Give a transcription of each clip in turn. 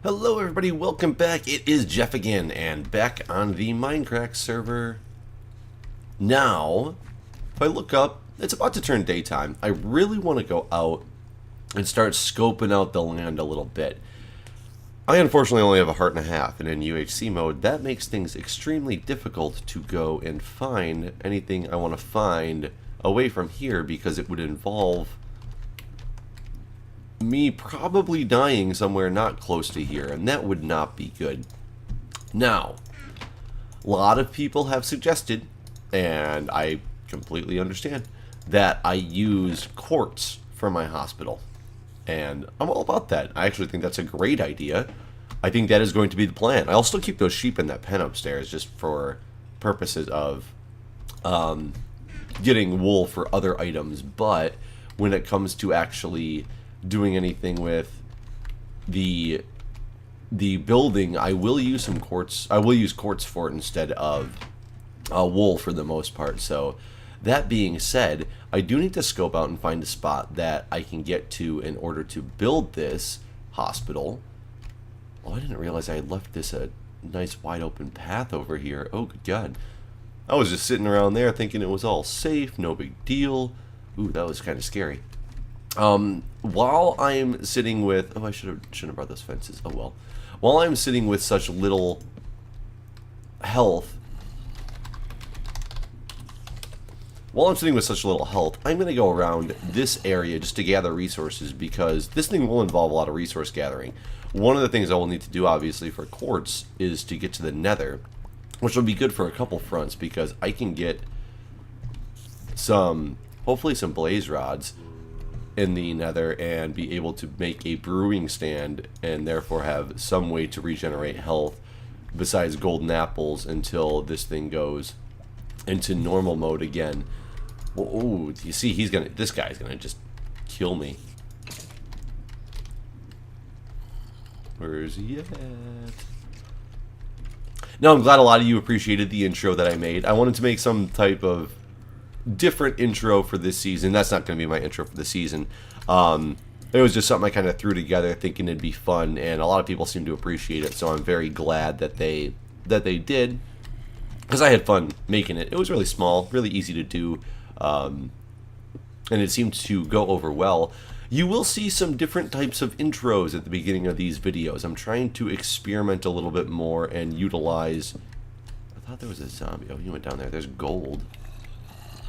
Hello everybody, welcome back. It is Jeff again, and back on the Mindcrack server. Now, if I look up, it's about to turn daytime. I really want to go out and start scoping out the land a little bit. I unfortunately only have a heart and a half, and in UHC mode, that makes things extremely difficult to go and find anything I want to find away from here, because it would involve me probably dying somewhere not close to here, and that would not be good. Now, a lot of people have suggested, and I completely understand, that I use quartz for my hospital. And I'm all about that. I actually think that's a great idea. I think that is going to be the plan. I'll still keep those sheep in that pen upstairs just for purposes of getting wool for other items, but when it comes to actually doing anything with the building, I will use some quartz. I will use quartz for it instead of wool for the most part. So that being said, I do need to scope out and find a spot that I can get to in order to build this hospital. Oh, I didn't realize I had left this a nice wide open path over here. Oh, good God. I was just sitting around there thinking it was all safe, no big deal. Ooh, that was kind of scary. While I'm sitting with... Oh, I shouldn't have brought those fences. Oh, well. While I'm sitting with such little health... I'm going to go around this area just to gather resources, because this thing will involve a lot of resource gathering. One of the things I will need to do, obviously, for quartz is to get to the nether, which will be good for a couple fronts, because I can get some... hopefully some blaze rods in the nether and be able to make a brewing stand, and therefore have some way to regenerate health besides golden apples until this thing goes into normal mode again. Oh, you see, this guy's gonna just kill me. Where's he at? Now, I'm glad a lot of you appreciated the intro that I made. I wanted to make some type of different intro for this season. That's not going to be my intro for the season. It was just something I kind of threw together thinking it'd be fun, and a lot of people seem to appreciate it, so I'm very glad that they did, because I had fun making it. It was really small, really easy to do, and it seemed to go over well. You will see some different types of intros at the beginning of these videos. I'm trying to experiment a little bit more and utilize... I thought there was a zombie. Oh, you went down there. There's gold.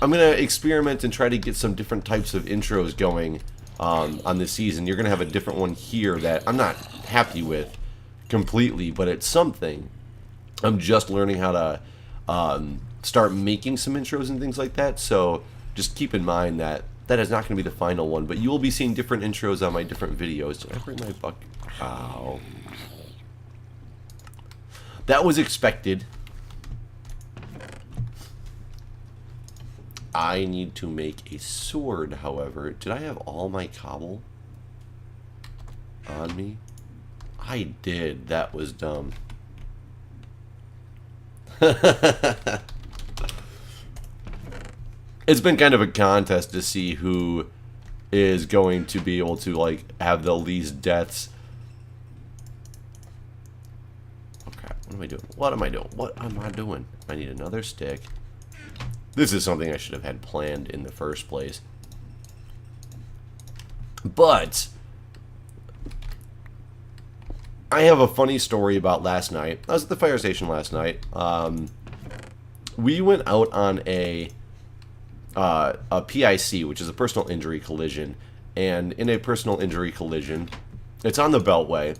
I'm going to experiment and try to get some different types of intros going on this season. You're going to have a different one here that I'm not happy with completely, but it's something. I'm just learning how to start making some intros and things like that, so just keep in mind that that is not going to be the final one, but you will be seeing different intros on my different videos. Did I bring my buck? Ow. That was expected. I need to make a sword, however. Did I have all my cobble on me? I did. That was dumb. It's been kind of a contest to see who is going to be able to, like, have the least deaths. Oh crap, what am I doing? What am I doing? What am I doing? I need another stick. This is something I should have had planned in the first place. But I have a funny story about last night. I was at the fire station last night. We went out on a PIC, which is a personal injury collision. And in a personal injury collision, it's on the Beltway.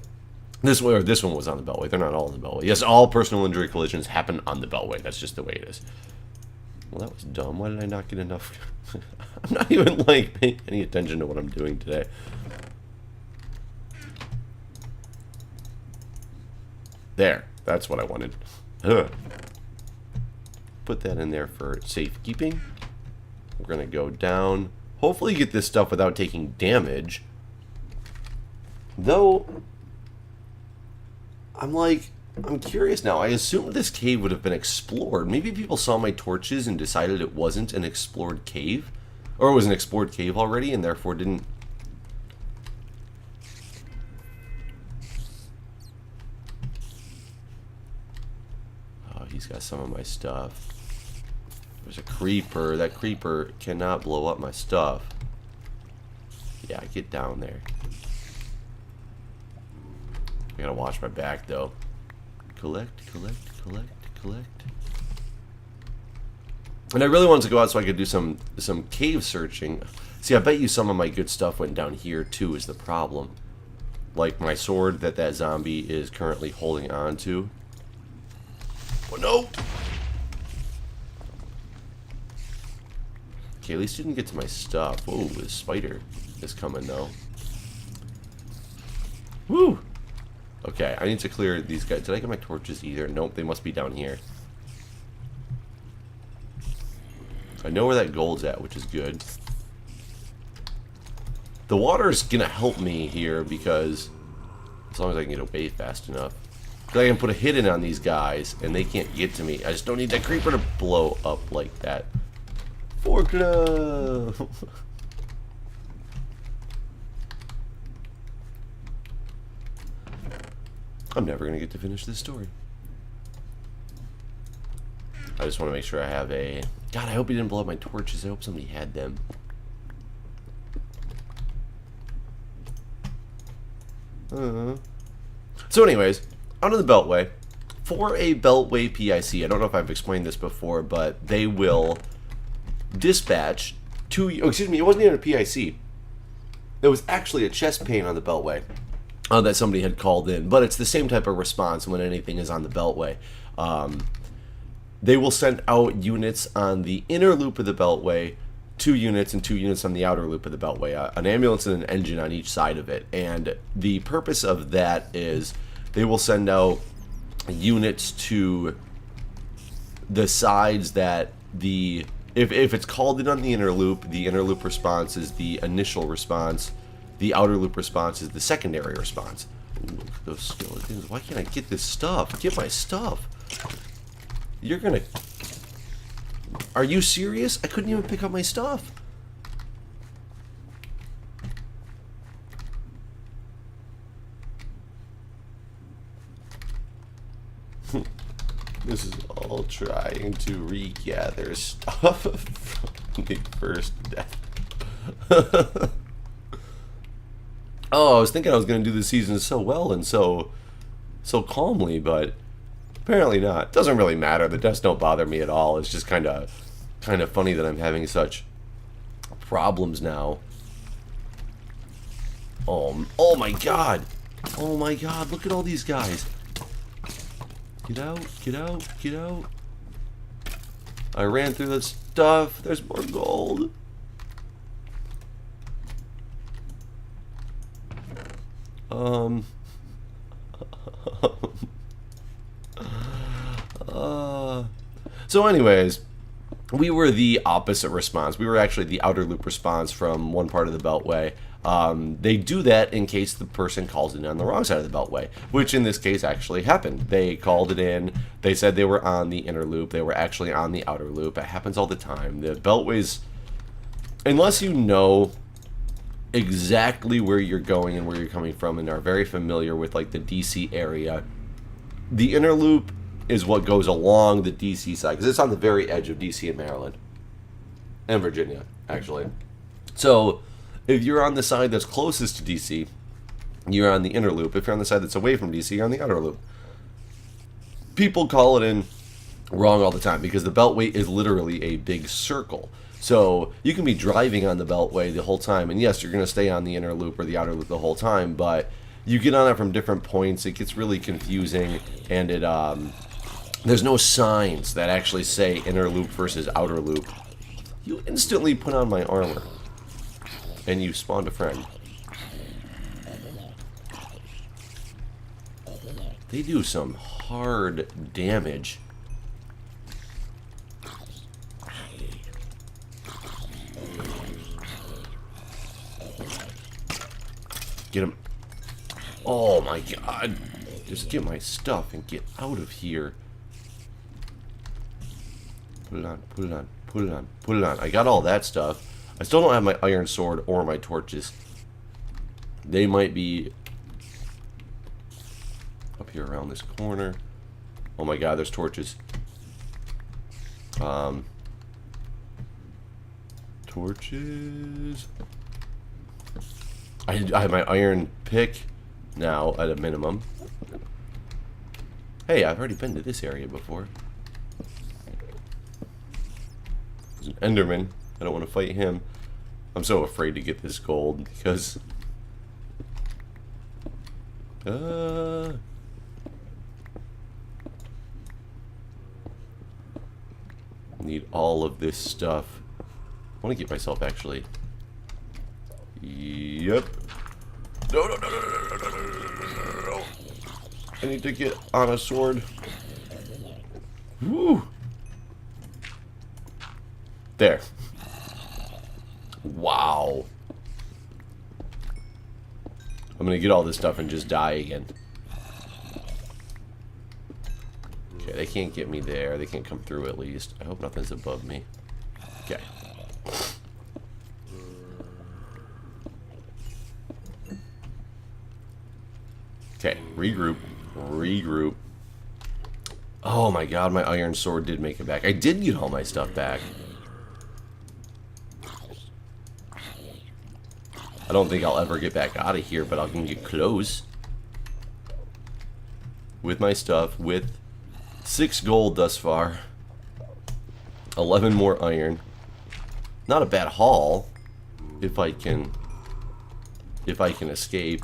This one was on the Beltway. They're not all on the Beltway. Yes, all personal injury collisions happen on the Beltway. That's just the way it is. Well, that was dumb. Why did I not get enough? I'm not even, like, paying any attention to what I'm doing today. There. That's what I wanted. Ugh. Put that in there for safekeeping. We're going to go down. Hopefully get this stuff without taking damage. Though, I'm curious now. I assumed this cave would have been explored. Maybe people saw my torches and decided it wasn't an explored cave. Or it was an explored cave already and therefore didn't some of my stuff. There's a creeper. That creeper cannot blow up my stuff. Yeah, get down there. I gotta watch my back though. Collect, collect, collect, collect. And I really wanted to go out so I could do some cave searching. See, I bet you some of my good stuff went down here too is the problem. Like my sword that zombie is currently holding on to. Oh no! Okay, at least didn't get to my stuff. Whoa, the spider is coming though. Woo! Okay, I need to clear these guys. Did I get my torches either? Nope, they must be down here. I know where that gold's at, which is good. The water's gonna help me here because as long as I can get away fast enough. Because I can put a hidden on these guys and they can't get to me. I just don't need that creeper to blow up like that. Fork love! I'm never gonna get to finish this story. I just want to make sure I have a... God, I hope he didn't blow up my torches. I hope somebody had them. So anyways, onto the Beltway. For a Beltway PIC, I don't know if I've explained this before, but they will dispatch to... Oh, excuse me, it wasn't even a PIC. There was actually a chest pain on the Beltway that somebody had called in, but it's the same type of response when anything is on the Beltway. They will send out units on the inner loop of the Beltway, 2 units and 2 units on the outer loop of the Beltway, an ambulance and an engine on each side of it. And the purpose of that is they will send out units to the sides that the... If it's called in on the inner loop response is the initial response. The outer loop response is the secondary response. Ooh, look at those skeletons. Why can't I get this stuff? Get my stuff. You're gonna... Are you serious? I couldn't even pick up my stuff. This is all trying to regather stuff from the first death. Oh, I was thinking I was going to do the season so well and so calmly, but apparently not. Doesn't really matter. The deaths don't bother me at all. It's just kind of funny that I'm having such problems now. Oh my god. Oh my god, look at all these guys. Get out, get out, get out. I ran through the stuff. There's more gold. So anyways, we were the opposite response. We were actually the outer loop response from one part of the Beltway. They do that in case the person calls it in on the wrong side of the Beltway, which in this case actually happened. They called it in. They said they were on the inner loop. They were actually on the outer loop. It happens all the time. The Beltways, unless you know exactly where you're going and where you're coming from and are very familiar with like the DC area, the inner loop is what goes along the DC side because it's on the very edge of DC and Maryland and Virginia actually. So if you're on the side that's closest to DC, you're on the inner loop. If you're on the side that's away from DC, you're on the outer loop. People call it in wrong all the time because the Beltway is literally a big circle. So you can be driving on the Beltway the whole time, and yes, you're going to stay on the inner loop or the outer loop the whole time, but you get on it from different points. It gets really confusing, and it there's no signs that actually say inner loop versus outer loop. You instantly put on my armor, and you spawned a friend. They do some hard damage. Get him. Oh my god. Just get my stuff and get out of here. Put it on, put it on, put it on, put it on. I got all that stuff. I still don't have my iron sword or my torches. They might be up here around this corner. Oh my god, there's torches. Torches. I have my iron pick now at a minimum. Hey, I've already been to this area before. There's an Enderman. I don't want to fight him. I'm so afraid to get this gold because... need all of this stuff. I want to get myself actually... Yep. No, no, no, no, no, no, no, no, no. I need to get on a sword. Woo! There. Wow. I'm gonna get all this stuff and just die again. Okay, they can't get me there. They can't come through at least. I hope nothing's above me. Okay. Okay, regroup. Regroup. Oh my god, my iron sword did make it back. I did get all my stuff back. I don't think I'll ever get back out of here, but I can get close. With my stuff, with 6 gold thus far. 11 more iron. Not a bad haul. If I can escape.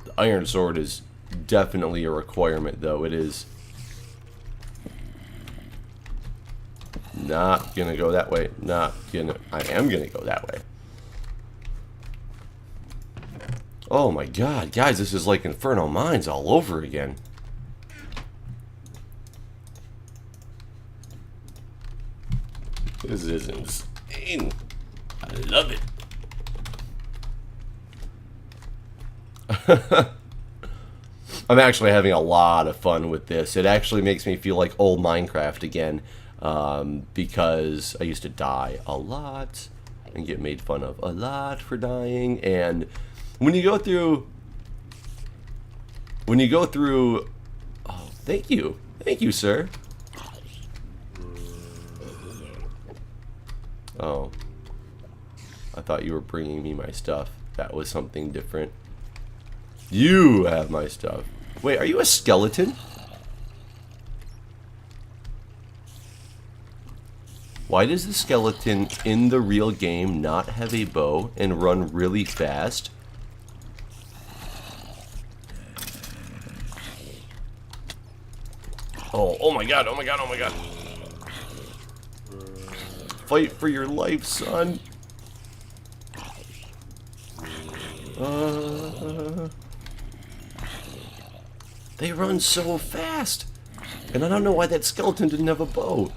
The iron sword is definitely a requirement, though. It is not gonna go that way. I am gonna go that way. Oh my god, guys, this is like Inferno Mines all over again. This is insane. I love it. I'm actually having a lot of fun with this. It actually makes me feel like old Minecraft again, because I used to die a lot and get made fun of a lot for dying. And when you go through, oh, thank you, sir. Oh, I thought you were bringing me my stuff. That was something different. You have my stuff. Wait, are you a skeleton? Why does the skeleton in the real game not have a bow and run really fast? Oh my god, oh my god, oh my god. Fight for your life, son. They run so fast. And I don't know why that skeleton didn't have a bow.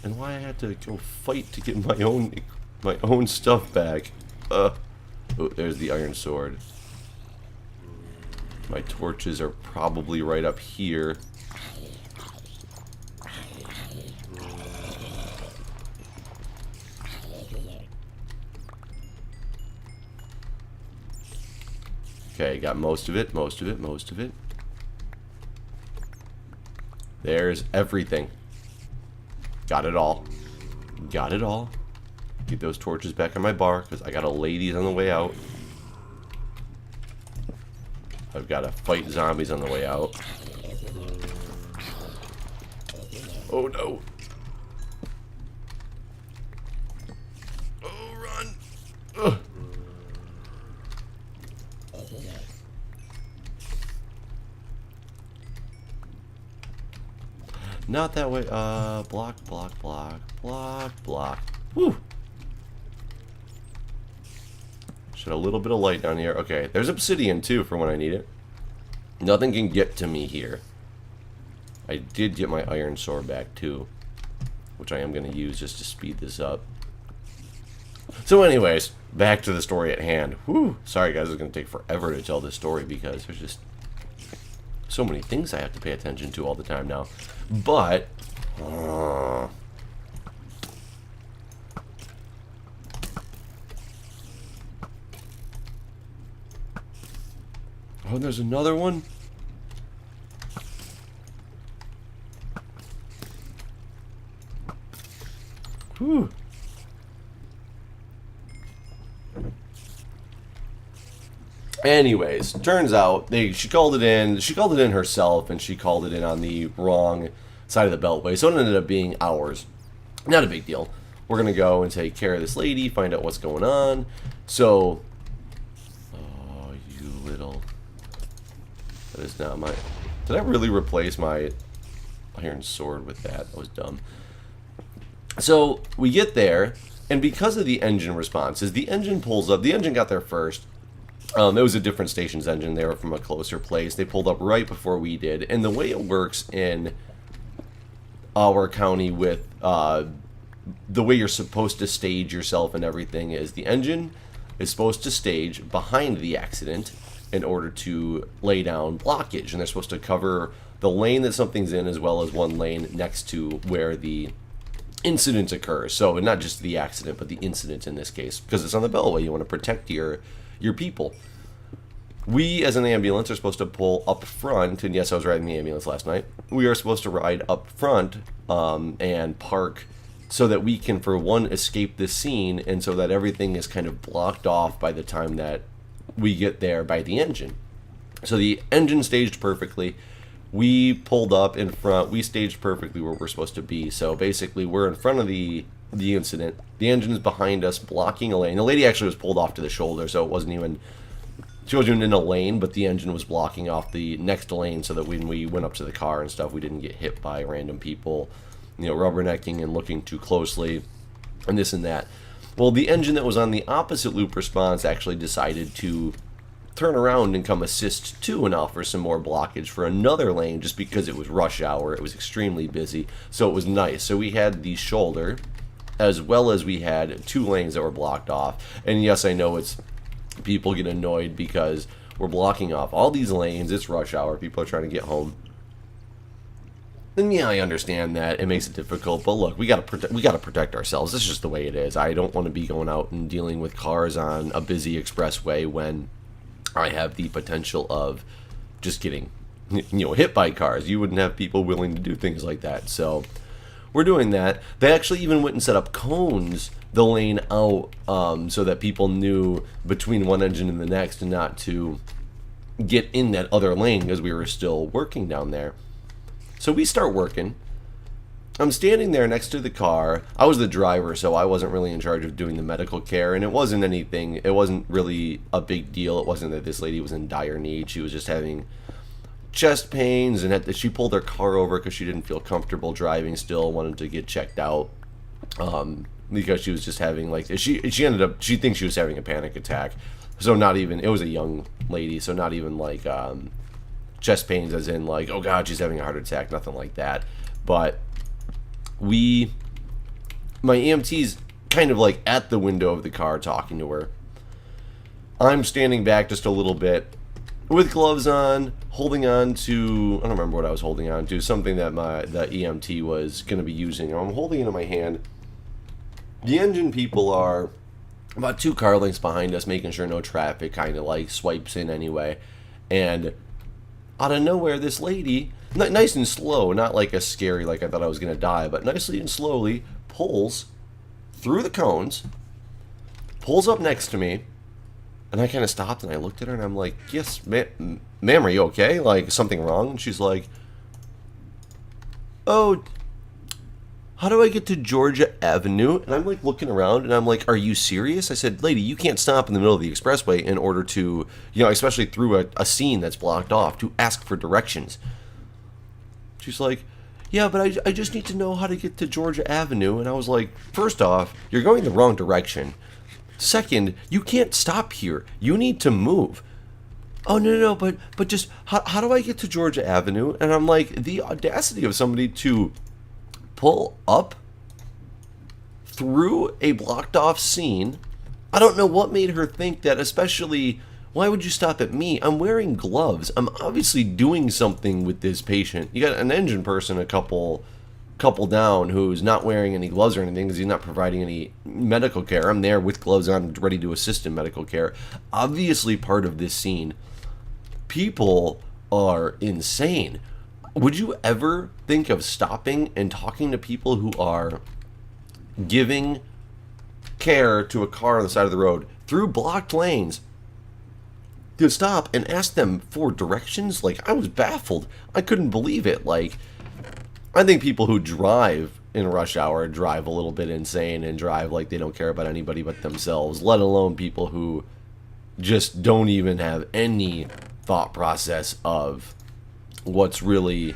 And why I had to go fight to get my own stuff back. Oh, there's the iron sword. My torches are probably right up here. Okay, got most of it. There's everything. Got it all. Get those torches back on my bar, because I gotta lay these on the way out. I've gotta fight zombies on the way out. Oh no. Oh, run. Ugh. Not that way. Block. Whew. Shed a little bit of light down here. Okay, there's obsidian too for when I need it. Nothing can get to me here. I did get my iron sword back too, which I am going to use just to speed this up. So anyways, back to the story at hand. Whew. Sorry guys, it's going to take forever to tell this story because there's just so many things I have to pay attention to all the time now. But oh, there's another one. Whew. Anyways, turns out she called it in. She called it in herself, and she called it in on the wrong side of the beltway. So it ended up being ours. Not a big deal. We're gonna go and take care of this lady, find out what's going on. So, oh, you little. That is not my. Did I really replace my iron sword with that? That was dumb. So we get there, and because of the engine responses, the engine pulls up. The engine got there first. It was a different station's engine. They were from a closer place. They pulled up right before we did. And the way it works in our county with the way you're supposed to stage yourself and everything is the engine is supposed to stage behind the accident in order to lay down blockage. And they're supposed to cover the lane that something's in as well as one lane next to where the incident occurs. So not just the accident, but the incident in this case. Because it's on the beltway. You want to protect your people. We, as an ambulance, are supposed to pull up front, and yes, I was riding the ambulance last night. We are supposed to ride up front and park so that we can, for one, escape the scene, and so that everything is kind of blocked off by the time that we get there by the engine. So the engine staged perfectly. We pulled up in front. We staged perfectly where we're supposed to be. So basically, we're in front of the incident. The engine is behind us, blocking a lane. The lady actually was pulled off to the shoulder, so it wasn't even... She wasn't in a lane, but the engine was blocking off the next lane so that when we went up to the car and stuff, we didn't get hit by random people, rubbernecking and looking too closely, and this and that. Well, the engine that was on the opposite loop response actually decided to turn around and come assist too and offer some more blockage for another lane just because it was rush hour. It was extremely busy, so it was nice. So we had the shoulder, as well as we had two lanes that were blocked off. And yes, I know it's... People get annoyed because we're blocking off all these lanes. It's rush hour. People are trying to get home. And yeah, I understand that. It makes it difficult. But look, we gotta protect ourselves. This is just the way it is. I don't want to be going out and dealing with cars on a busy expressway when I have the potential of just getting hit by cars. You wouldn't have people willing to do things like that. So we're doing that. They actually even went and set up cones the lane out so that people knew between one engine and the next and not to get in that other lane because we were still working down there. So we start working. I'm standing there next to the car. I was the driver, so I wasn't really in charge of doing the medical care, and it wasn't really a big deal. It wasn't that this lady was in dire need. She was just having chest pains, and she pulled her car over because she didn't feel comfortable driving still, wanted to get checked out. Because she was just having she thinks she was having a panic attack. So it was a young lady, so not even chest pains as in oh god, she's having a heart attack, nothing like that. But my EMT's kind of at the window of the car talking to her. I'm standing back just a little bit with gloves on, holding on to, I don't remember what I was holding on to, something that the EMT was going to be using. I'm holding it in my hand. The engine people are about 2 car lengths behind us, making sure no traffic kind of swipes in anyway. And out of nowhere, this lady, nice and slow, not a scary, I thought I was going to die, but nicely and slowly pulls through the cones, pulls up next to me, and I kind of stopped and I looked at her and I'm like, yes, ma'am, are you okay? Something wrong? And she's like, oh, how do I get to Georgia Avenue? And I'm looking around and I'm like, are you serious? I said, lady, you can't stop in the middle of the expressway in order to, especially through a scene that's blocked off, to ask for directions. She's like, yeah, but I just need to know how to get to Georgia Avenue. And I was like, first off, you're going the wrong direction. Second, you can't stop here. You need to move. Oh, no, but just, how do I get to Georgia Avenue? And I'm like, the audacity of somebody to pull up through a blocked off scene. I don't know what made her think that, especially, why would you stop at me? I'm wearing gloves. I'm obviously doing something with this patient. You got an engine person a couple down who's not wearing any gloves or anything because he's not providing any medical care. I'm there with gloves on, ready to assist in medical care. Obviously part of this scene. People are insane. Would you ever think of stopping and talking to people who are giving care to a car on the side of the road through blocked lanes to stop and ask them for directions. Like, I was baffled. I couldn't believe it. Like, I think people who drive in rush hour drive a little bit insane and drive like they don't care about anybody but themselves, let alone people who just don't even have any thought process of what's really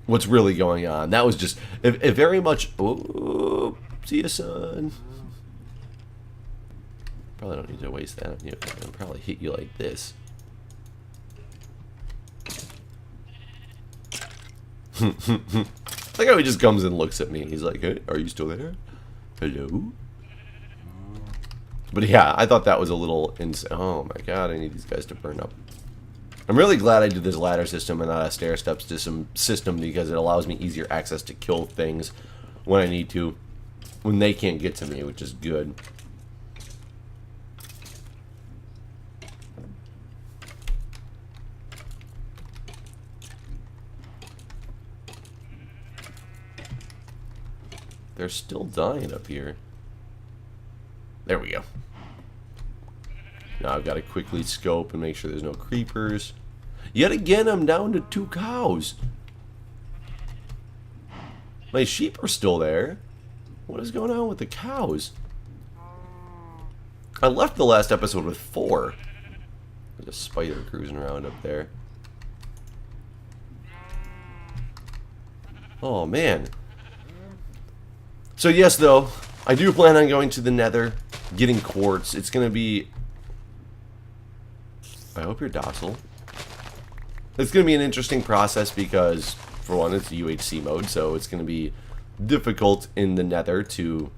going on. That was just it very much. Oh, see you, son. Probably don't need to waste that on you. I'll probably hit you like this. Like how he just comes and looks at me. He's like, "Hey, are you still there? Hello?" But yeah, I thought that was a little insane. Oh my god, I need these guys to burn up. I'm really glad I did this ladder system and not a stair steps system because it allows me easier access to kill things when I need to, when they can't get to me, which is good. They're still dying up here. There we go. Now I've got to quickly scope and make sure there's no creepers. Yet again, I'm down to 2 cows. My sheep are still there. What is going on with the cows? I left the last episode with 4. There's a spider cruising around up there. Oh, man. So yes, though, I do plan on going to the Nether, getting quartz. It's going to be... I hope you're docile. It's going to be an interesting process because, for one, it's UHC mode, so it's going to be difficult in the Nether to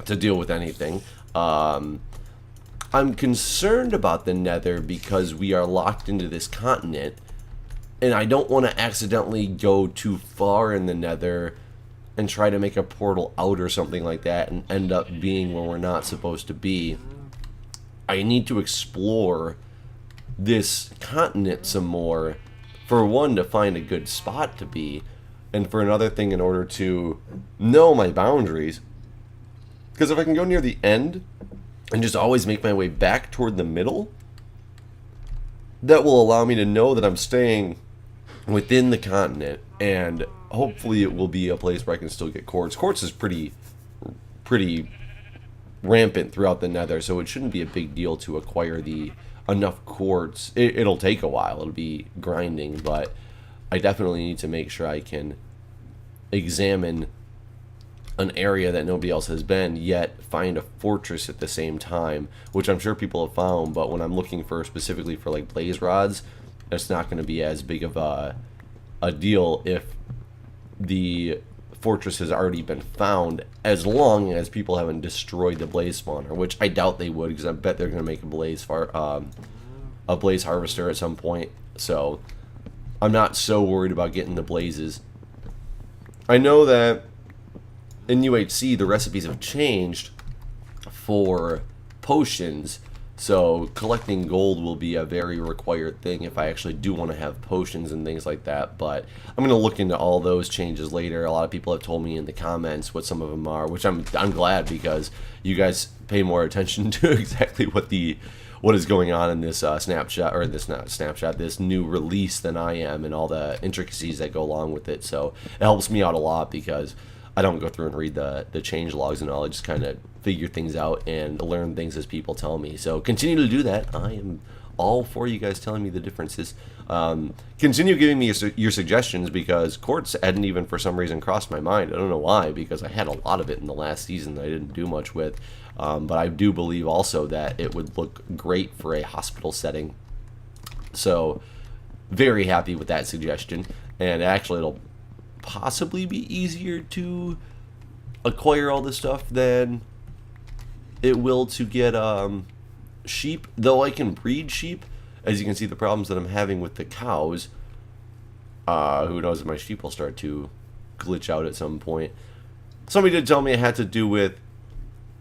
deal with anything. I'm concerned about the Nether because we are locked into this continent, and I don't want to accidentally go too far in the Nether and try to make a portal out or something like that and end up being where we're not supposed to be. I need to explore this continent some more, for one, to find a good spot to be, and for another thing, in order to know my boundaries. Because if I can go near the end and just always make my way back toward the middle, that will allow me to know that I'm staying within the continent, and hopefully it will be a place where I can still get quartz. Quartz is pretty rampant throughout the Nether, so it shouldn't be a big deal to acquire enough quartz. It'll take a while. It'll be grinding, but I definitely need to make sure I can examine an area that nobody else has been, yet find a fortress at the same time, which I'm sure people have found, but when I'm looking for specifically for like blaze rods, it's not going to be as big of a deal if the fortress has already been found, as long as people haven't destroyed the blaze spawner, which I doubt they would, because I bet they're going to make a blaze harvester at some point. So I'm not so worried about getting the blazes. I know that in UHC the recipes have changed for potions, so collecting gold will be a very required thing if I actually do want to have potions and things like that. But I'm going to look into all those changes later. A lot of people have told me in the comments what some of them are, which I'm glad, because you guys pay more attention to exactly what is going on in this this new release than I am, and all the intricacies that go along with it. So it helps me out a lot, because I don't go through and read the change logs and all. I just kind of figure things out and learn things as people tell me. So continue to do that. I am all for you guys telling me the differences. Continue giving me your suggestions, because quartz hadn't even for some reason crossed my mind. I don't know why, because I had a lot of it in the last season that I didn't do much with. But I do believe also that it would look great for a hospital setting. So very happy with that suggestion. And actually it'll possibly be easier to acquire all this stuff than it will to get sheep, though I can breed sheep. As you can see, the problems that I'm having with the cows, who knows if my sheep will start to glitch out at some point. Somebody did tell me it had to do with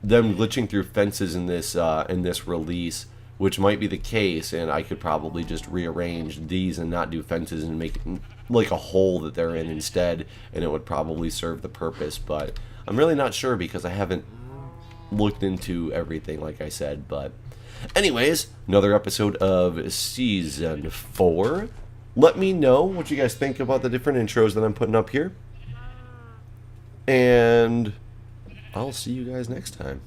them glitching through fences in this release, which might be the case, and I could probably just rearrange these and not do fences and make it like a hole that they're in instead, and it would probably serve the purpose. But I'm really not sure because I haven't looked into everything, like I said. But anyways, another episode of Season 4. Let me know what you guys think about the different intros that I'm putting up here. And I'll see you guys next time.